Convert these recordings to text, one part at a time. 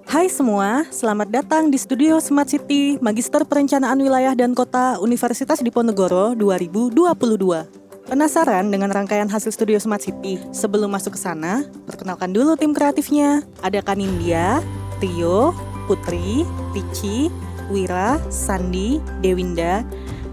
Hai semua, selamat datang di Studio Smart City, Magister Perencanaan Wilayah dan Kota Universitas Diponegoro 2022. Penasaran dengan rangkaian hasil Studio Smart City? Sebelum masuk ke sana, perkenalkan dulu tim kreatifnya. Ada Kanindya, Rio, Putri, Tici, Wira, Sandi, Dewinda,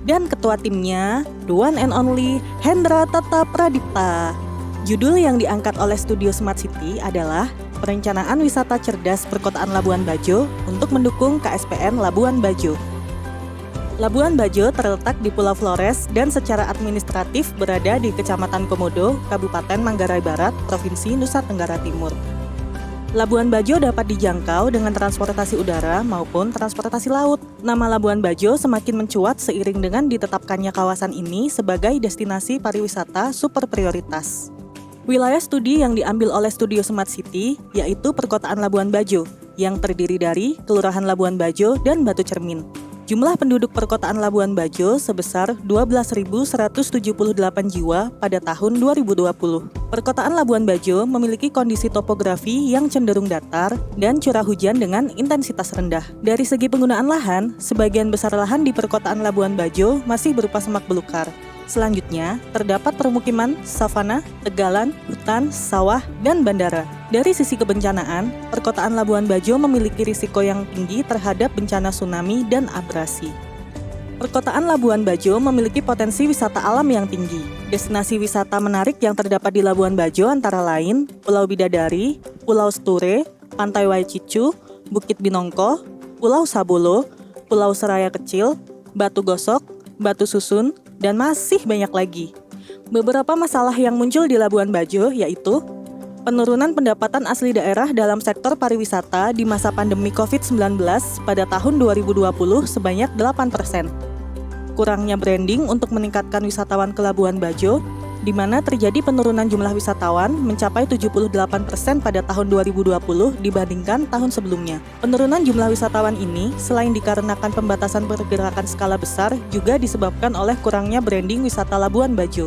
dan ketua timnya, the one and only Hendra Tata Pradipta. Judul yang diangkat oleh Studio Smart City adalah Perencanaan Wisata Cerdas Perkotaan Labuan Bajo untuk mendukung KSPN Labuan Bajo. Labuan Bajo terletak di Pulau Flores dan secara administratif berada di Kecamatan Komodo, Kabupaten Manggarai Barat, Provinsi Nusa Tenggara Timur. Labuan Bajo dapat dijangkau dengan transportasi udara maupun transportasi laut. Nama Labuan Bajo semakin mencuat seiring dengan ditetapkannya kawasan ini sebagai destinasi pariwisata super prioritas. Wilayah studi yang diambil oleh Studio Smart City yaitu Perkotaan Labuan Bajo yang terdiri dari Kelurahan Labuan Bajo dan Batu Cermin. Jumlah penduduk Perkotaan Labuan Bajo sebesar 12.178 jiwa pada tahun 2020. Perkotaan Labuan Bajo memiliki kondisi topografi yang cenderung datar dan curah hujan dengan intensitas rendah. Dari segi penggunaan lahan, sebagian besar lahan di Perkotaan Labuan Bajo masih berupa semak belukar. Selanjutnya, terdapat permukiman, savana, tegalan, hutan, sawah, dan bandara. Dari sisi kebencanaan, Perkotaan Labuan Bajo memiliki risiko yang tinggi terhadap bencana tsunami dan abrasi. Perkotaan Labuan Bajo memiliki potensi wisata alam yang tinggi. Destinasi wisata menarik yang terdapat di Labuan Bajo antara lain Pulau Bidadari, Pulau Sture, Pantai Waicicu, Bukit Binongko, Pulau Sabolo, Pulau Seraya Kecil, Batu Gosok, Batu Susun, dan masih banyak lagi. Beberapa masalah yang muncul di Labuan Bajo yaitu penurunan pendapatan asli daerah dalam sektor pariwisata di masa pandemi COVID-19 pada tahun 2020 sebanyak 8%. Kurangnya branding untuk meningkatkan wisatawan ke Labuan Bajo, di mana terjadi penurunan jumlah wisatawan mencapai 78% pada tahun 2020 dibandingkan tahun sebelumnya. Penurunan jumlah wisatawan ini selain dikarenakan pembatasan pergerakan skala besar juga disebabkan oleh kurangnya branding wisata Labuan Bajo.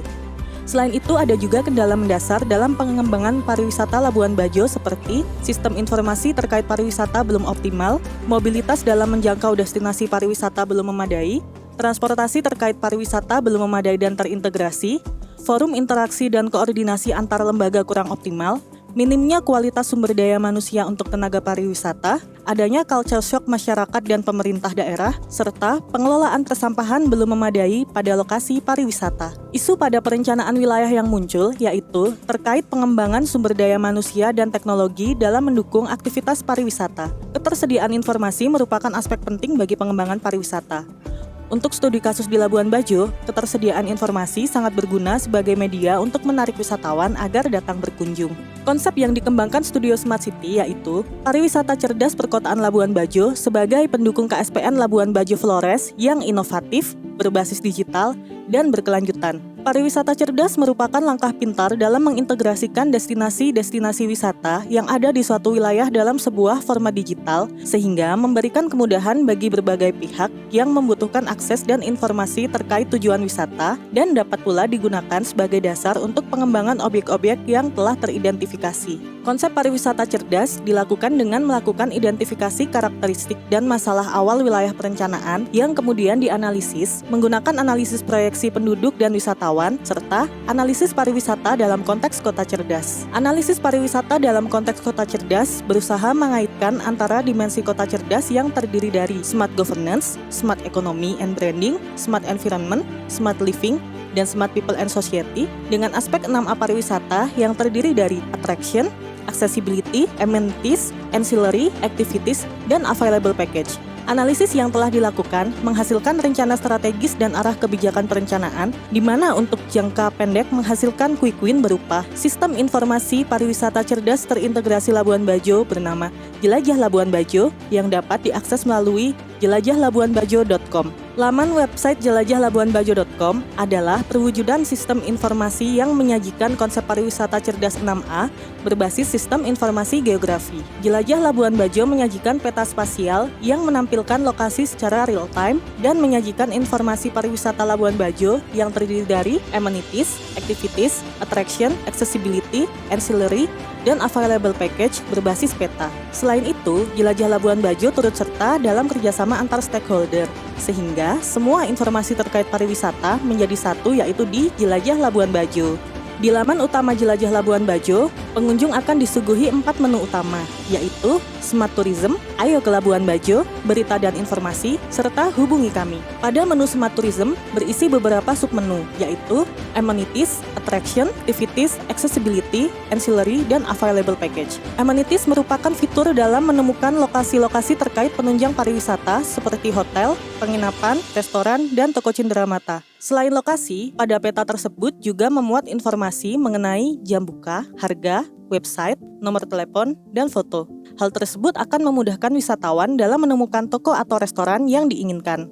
Selain itu ada juga kendala mendasar dalam pengembangan pariwisata Labuan Bajo seperti sistem informasi terkait pariwisata belum optimal, mobilitas dalam menjangkau destinasi pariwisata belum memadai, transportasi terkait pariwisata belum memadai dan terintegrasi, forum interaksi dan koordinasi antar lembaga kurang optimal, minimnya kualitas sumber daya manusia untuk tenaga pariwisata, adanya culture shock masyarakat dan pemerintah daerah, serta pengelolaan persampahan belum memadai pada lokasi pariwisata. Isu pada perencanaan wilayah yang muncul yaitu terkait pengembangan sumber daya manusia dan teknologi dalam mendukung aktivitas pariwisata. Ketersediaan informasi merupakan aspek penting bagi pengembangan pariwisata. Untuk studi kasus di Labuan Bajo, ketersediaan informasi sangat berguna sebagai media untuk menarik wisatawan agar datang berkunjung. Konsep yang dikembangkan Studio Smart City yaitu pariwisata cerdas Perkotaan Labuan Bajo sebagai pendukung KSPN Labuan Bajo Flores yang inovatif, berbasis digital, dan berkelanjutan. Pariwisata cerdas merupakan langkah pintar dalam mengintegrasikan destinasi-destinasi wisata yang ada di suatu wilayah dalam sebuah format digital, sehingga memberikan kemudahan bagi berbagai pihak yang membutuhkan akses dan informasi terkait tujuan wisata dan dapat pula digunakan sebagai dasar untuk pengembangan objek-objek yang telah teridentifikasi. Konsep pariwisata cerdas dilakukan dengan melakukan identifikasi karakteristik dan masalah awal wilayah perencanaan yang kemudian dianalisis menggunakan analisis proyeksi penduduk dan wisatawan, serta analisis pariwisata dalam konteks kota cerdas. Analisis pariwisata dalam konteks kota cerdas berusaha mengaitkan antara dimensi kota cerdas yang terdiri dari smart governance, smart economy and branding, smart environment, smart living, dan smart people and society dengan aspek 6A pariwisata yang terdiri dari attraction, accessibility, amenities, ancillary, activities, dan available package. Analisis yang telah dilakukan menghasilkan rencana strategis dan arah kebijakan perencanaan, di mana untuk jangka pendek menghasilkan quick win berupa sistem informasi pariwisata cerdas terintegrasi Labuan Bajo bernama Jelajah Labuan Bajo yang dapat diakses melalui jelajahlabuanbajo.com. Laman website jelajahlabuanbajo.com adalah perwujudan sistem informasi yang menyajikan konsep pariwisata cerdas 6A berbasis sistem informasi geografi. Jelajah Labuan Bajo menyajikan peta spasial yang menampilkan lokasi secara real-time dan menyajikan informasi pariwisata Labuan Bajo yang terdiri dari amenities, activities, attraction, accessibility, ancillary, dan available package berbasis peta. Selain itu, Jelajah Labuan Bajo turut serta dalam kerjasama antar stakeholder, sehingga semua informasi terkait pariwisata menjadi satu, yaitu di Jelajah Labuan Bajo. Di laman utama Jelajah Labuan Bajo, pengunjung akan disuguhi 4 menu utama, yaitu Smart Tourism, Ayo ke Labuan Bajo, Berita dan Informasi, serta Hubungi Kami. Pada menu Smart Tourism berisi beberapa submenu, yaitu Amenities, Attraction, Activities, Accessibility, Ancillary, dan Available Package. Amenities merupakan fitur dalam menemukan lokasi-lokasi terkait penunjang pariwisata seperti hotel, penginapan, restoran, dan toko cenderamata. Selain lokasi, pada peta tersebut juga memuat informasi mengenai jam buka, harga, website, nomor telepon, dan foto. Hal tersebut akan memudahkan wisatawan dalam menemukan toko atau restoran yang diinginkan.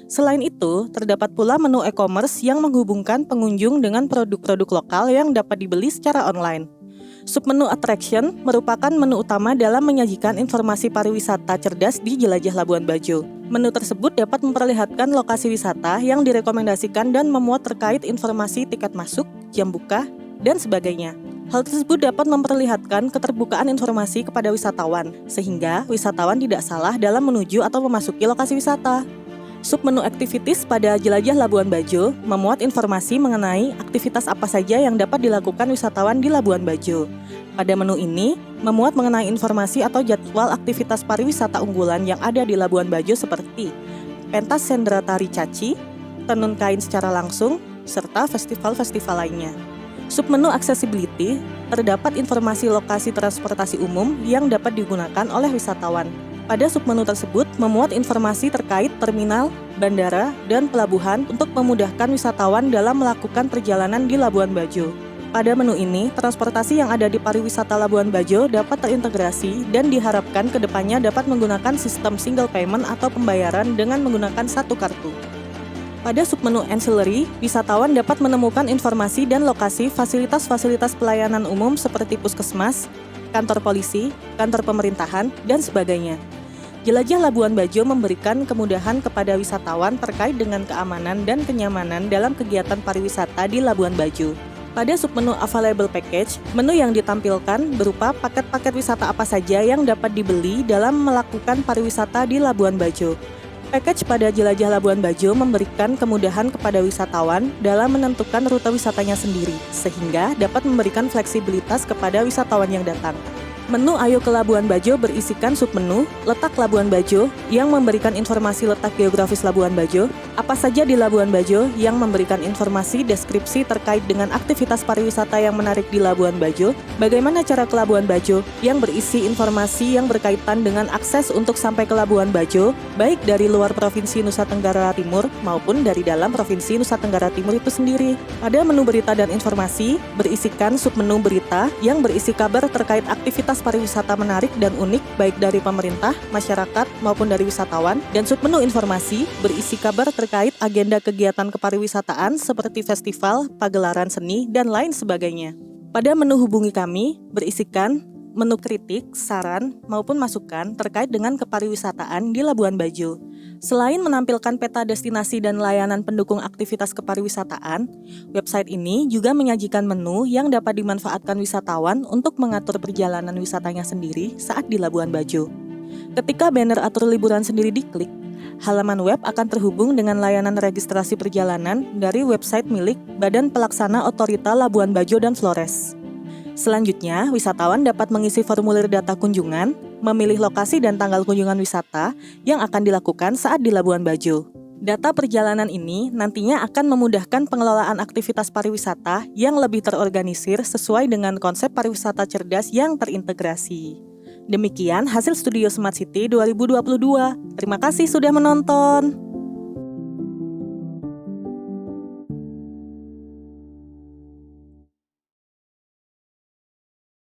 Selain itu, terdapat pula menu e-commerce yang menghubungkan pengunjung dengan produk-produk lokal yang dapat dibeli secara online. Submenu Attraction merupakan menu utama dalam menyajikan informasi pariwisata cerdas di Jelajah Labuan Bajo. Menu tersebut dapat memperlihatkan lokasi wisata yang direkomendasikan dan memuat terkait informasi tiket masuk, jam buka, dan sebagainya. Hal tersebut dapat memperlihatkan keterbukaan informasi kepada wisatawan, sehingga wisatawan tidak salah dalam menuju atau memasuki lokasi wisata. Submenu Activities pada Jelajah Labuan Bajo memuat informasi mengenai aktivitas apa saja yang dapat dilakukan wisatawan di Labuan Bajo. Pada menu ini, memuat mengenai informasi atau jadwal aktivitas pariwisata unggulan yang ada di Labuan Bajo seperti pentas sendera tari caci, tenun kain secara langsung, serta festival-festival lainnya. Submenu Accessibility, terdapat informasi lokasi transportasi umum yang dapat digunakan oleh wisatawan. Pada submenu tersebut memuat informasi terkait terminal, bandara, dan pelabuhan untuk memudahkan wisatawan dalam melakukan perjalanan di Labuan Bajo. Pada menu ini, transportasi yang ada di pariwisata Labuan Bajo dapat terintegrasi dan diharapkan kedepannya dapat menggunakan sistem single payment atau pembayaran dengan menggunakan satu kartu. Pada submenu Ancillary, wisatawan dapat menemukan informasi dan lokasi fasilitas-fasilitas pelayanan umum seperti puskesmas, kantor polisi, kantor pemerintahan, dan sebagainya. Jelajah Labuan Bajo memberikan kemudahan kepada wisatawan terkait dengan keamanan dan kenyamanan dalam kegiatan pariwisata di Labuan Bajo. Pada submenu Available Package, menu yang ditampilkan berupa paket-paket wisata apa saja yang dapat dibeli dalam melakukan pariwisata di Labuan Bajo. Package pada Jelajah Labuan Bajo memberikan kemudahan kepada wisatawan dalam menentukan rute wisatanya sendiri, sehingga dapat memberikan fleksibilitas kepada wisatawan yang datang. Menu Ayo ke Labuan Bajo berisikan submenu Letak Labuan Bajo yang memberikan informasi letak geografis Labuan Bajo, apa saja di Labuan Bajo yang memberikan informasi deskripsi terkait dengan aktivitas pariwisata yang menarik di Labuan Bajo, bagaimana cara ke Labuan Bajo yang berisi informasi yang berkaitan dengan akses untuk sampai ke Labuan Bajo, baik dari luar Provinsi Nusa Tenggara Timur maupun dari dalam Provinsi Nusa Tenggara Timur itu sendiri. Pada menu Berita dan Informasi berisikan submenu Berita yang berisi kabar terkait aktivitas pariwisata menarik dan unik baik dari pemerintah, masyarakat, maupun dari wisatawan, dan submenu Informasi berisi kabar terkait agenda kegiatan kepariwisataan seperti festival, pagelaran seni, dan lain sebagainya. Pada menu Hubungi Kami berisikan menu kritik, saran, maupun masukan terkait dengan kepariwisataan di Labuan Bajo. Selain menampilkan peta destinasi dan layanan pendukung aktivitas kepariwisataan, website ini juga menyajikan menu yang dapat dimanfaatkan wisatawan untuk mengatur perjalanan wisatanya sendiri saat di Labuan Bajo. Ketika banner atur liburan sendiri diklik, halaman web akan terhubung dengan layanan registrasi perjalanan dari website milik Badan Pelaksana Otorita Labuan Bajo dan Flores. Selanjutnya, wisatawan dapat mengisi formulir data kunjungan, memilih lokasi dan tanggal kunjungan wisata yang akan dilakukan saat di Labuan Bajo. Data perjalanan ini nantinya akan memudahkan pengelolaan aktivitas pariwisata yang lebih terorganisir sesuai dengan konsep pariwisata cerdas yang terintegrasi. Demikian hasil Studio Smart City 2022. Terima kasih sudah menonton.